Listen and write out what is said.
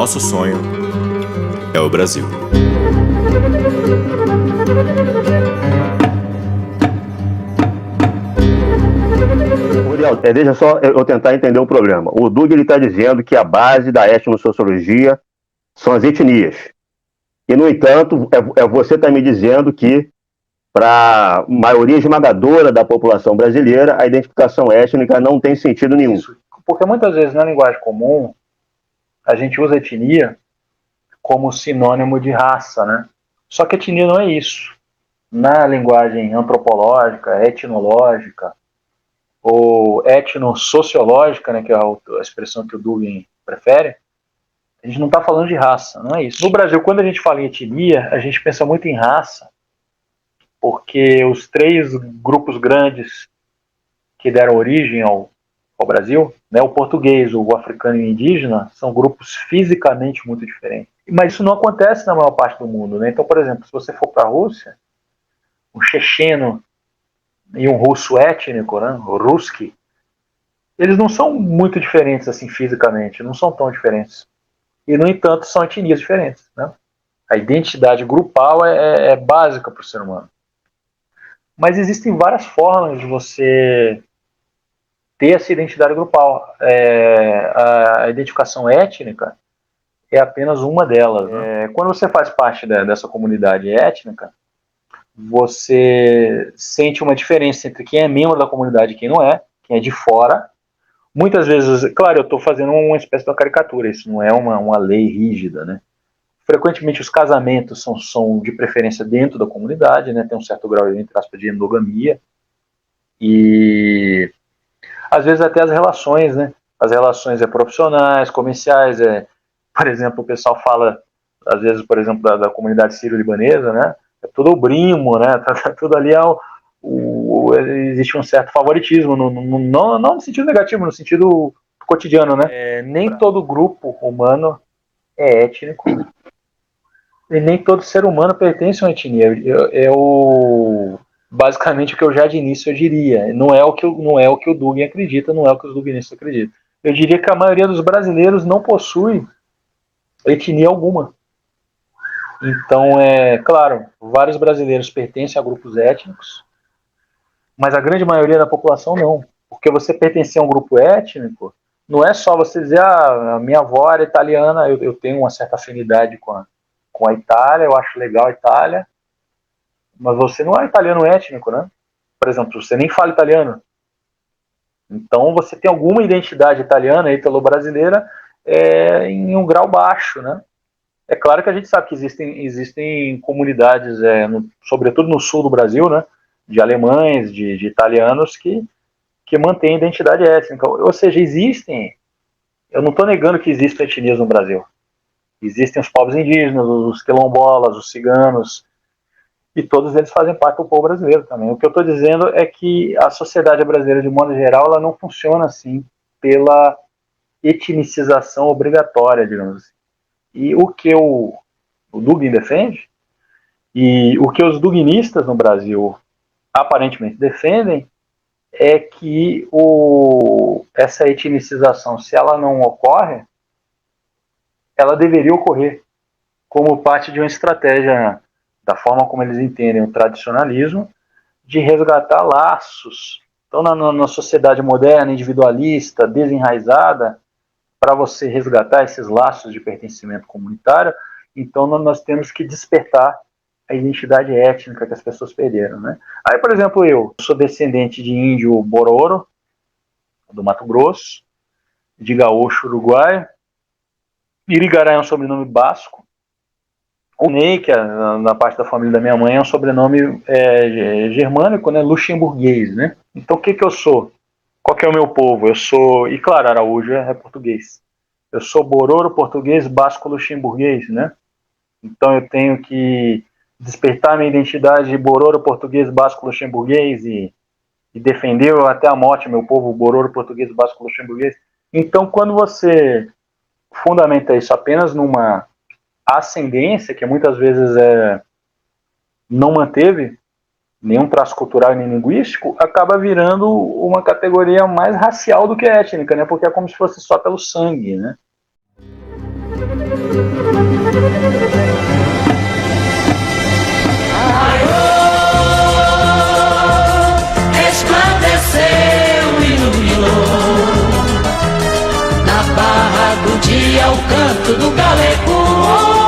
nosso sonho é o Brasil. Uriel, deixa só eu tentar entender o problema. O Doug está dizendo que a base da etnossociologia são as etnias. E, no entanto, você está me dizendo que, para a maioria esmagadora da população brasileira, a identificação étnica não tem sentido nenhum. Isso, porque muitas vezes na linguagem comum a gente usa etnia como sinônimo de raça, né? Só que etnia não é isso. Na linguagem antropológica, etnológica ou etnossociológica, né, que é a expressão que o Dugin prefere, a gente não está falando de raça, não é isso. No Brasil, quando a gente fala em etnia, a gente pensa muito em raça, porque os três grupos grandes que deram origem ao Brasil, né, o português, o africano e o indígena, são grupos fisicamente muito diferentes. Mas isso não acontece na maior parte do mundo, né? Então, por exemplo, se você for para a Rússia, um checheno e um russo étnico, né, o Ruski, eles não são muito diferentes assim fisicamente, não são tão diferentes. E, no entanto, são etnias diferentes, né? A identidade grupal é básica para o ser humano. Mas existem várias formas de você ter essa identidade grupal. A identificação étnica é apenas uma delas. Né? Quando você faz parte dessa comunidade étnica, você sente uma diferença entre quem é membro da comunidade e quem não é, quem é de fora. Muitas vezes, claro, eu estou fazendo uma espécie de uma caricatura, isso não é uma lei rígida, né? Frequentemente os casamentos são de preferência dentro da comunidade, né? Tem um certo grau, entre aspas, de endogamia. E às vezes até as relações, né? As relações profissionais, comerciais, por exemplo, o pessoal fala, às vezes, por exemplo, da comunidade sírio-libanesa, né? É tudo o primo, né? Tudo ali existe um certo favoritismo, não no sentido negativo, no sentido cotidiano, né? Nem todo grupo humano é étnico e nem todo ser humano pertence a uma etnia. Basicamente o que eu já de início eu diria. Não é o que o Dugin acredita, não é o que os duginistas acreditam. Eu diria que a maioria dos brasileiros não possui etnia alguma. Então, claro, vários brasileiros pertencem a grupos étnicos, mas a grande maioria da população não. Porque você pertencer a um grupo étnico, não é só você dizer, a minha avó era italiana, eu tenho uma certa afinidade com a Itália, eu acho legal a Itália, mas você não é italiano étnico, né? Por exemplo, você nem fala italiano. Então você tem alguma identidade italiana, italo-brasileira, em um grau baixo, né? É claro que a gente sabe que existem comunidades, sobretudo no sul do Brasil, né? De alemães, de italianos que mantêm identidade étnica. Ou seja, existem. Eu não estou negando que existem etnias no Brasil. Existem os povos indígenas, os quilombolas, os ciganos, e todos eles fazem parte do povo brasileiro também. O que eu estou dizendo é que a sociedade brasileira, de modo geral, ela não funciona assim pela etnicização obrigatória, digamos assim. E o que o Dugin defende, e o que os duginistas no Brasil aparentemente defendem, é que essa etnicização, se ela não ocorre, ela deveria ocorrer como parte de uma estratégia, da forma como eles entendem o tradicionalismo, de resgatar laços. Então, na sociedade moderna, individualista, desenraizada, para você resgatar esses laços de pertencimento comunitário, então nós temos que despertar a identidade étnica que as pessoas perderam. Né? Aí, por exemplo, eu sou descendente de índio Bororo, do Mato Grosso, de gaúcho uruguaio, Irigaray é um sobrenome basco, o Ney, que na parte da família da minha mãe, é um sobrenome germânico, né, luxemburguês, né? Então, o que eu sou? Qual que é o meu povo? Eu sou, e claro, Araújo é português. Eu sou bororo português, basco luxemburguês, né? Então, eu tenho que despertar minha identidade de bororo português, basco luxemburguês e defender até a morte meu povo bororo português, basco luxemburguês. Então, quando você fundamenta isso apenas numa ascendência, que muitas vezes não manteve nenhum traço cultural nem linguístico, acaba virando uma categoria mais racial do que étnica, né? Porque é como se fosse só pelo sangue, né? Resplandeceu, iluminou na barra do dia o canto do galego.